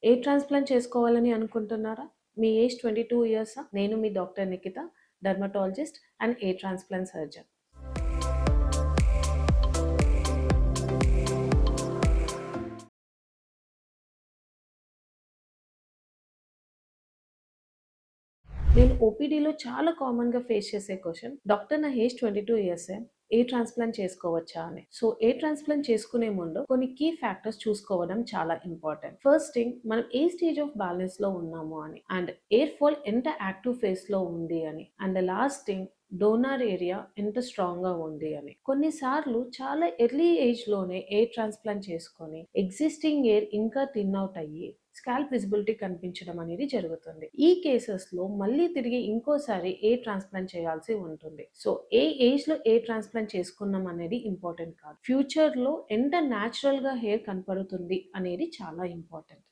Air transplant చేసుకోవాలని అనుకుంటున్నారా? మీ ఏజ్ 22 ఇయర్సా? నేను మీ doctor Nikhita, dermatologist and hair transplant surgeon. నేను ఓపీడీలో చాలా కామన్‌గా ఫేస్ చేసే క్వెషన్, డాక్టర్ నా ఏజ్ 22 ఇయర్సే. ఎయిర్ ట్రాన్స్‌ప్లాంట్ చేసుకోవచ్చా అని. సో, ఎయిర్ ట్రాన్స్‌ప్లాంట్ చేసుకునే ముందు కొన్ని కీ ఫ్యాక్టర్స్ చూసుకోవడం చాలా ఇంపార్టెంట్. ఫస్ట్ థింగ్, మనం ఏ స్టేజ్ ఆఫ్ బ్యాలెన్స్‌లో ఉన్నాము అని. అండ్ ఎయిర్ ఫాల్ ఎంత యాక్టివ్ ఫేజ్‌లో ఉంది అని. And last thing, donor area ఎంత స్ట్రాంగ్‌గా ఉంది అని. కొన్నిసార్లు చాలా ఎర్లీ ఏజ్‌లోనే ఎయిర్ ట్రాన్స్‌ప్లాంట్ చేసుకొని ఎగ్జిస్టింగ్ ఎయిర్ ఇంకా థిన్ ఔట్ అయ్యి స్కాల్ప్ విజిబిలిటీ కనిపించడం అనేది జరుగుతుంది. ఈ కేసెస్‌లో మళ్ళీ తిరిగి ఇంకోసారి ఎయిర్ ట్రాన్స్‌ప్లాంట్ చేయాల్సి ఉంటుంది. సో, ఏ ఏజ్‌లో ఎయిర్ ట్రాన్స్‌ప్లాంట్ చేసుకున్నాం అనేది ఇంపార్టెంట్ కాదు. ఫ్యూచర్‌లో ఎంత న్యాచురల్‌గా హెయిర్ కనపడుతుంది అనేది చాలా ఇంపార్టెంట్.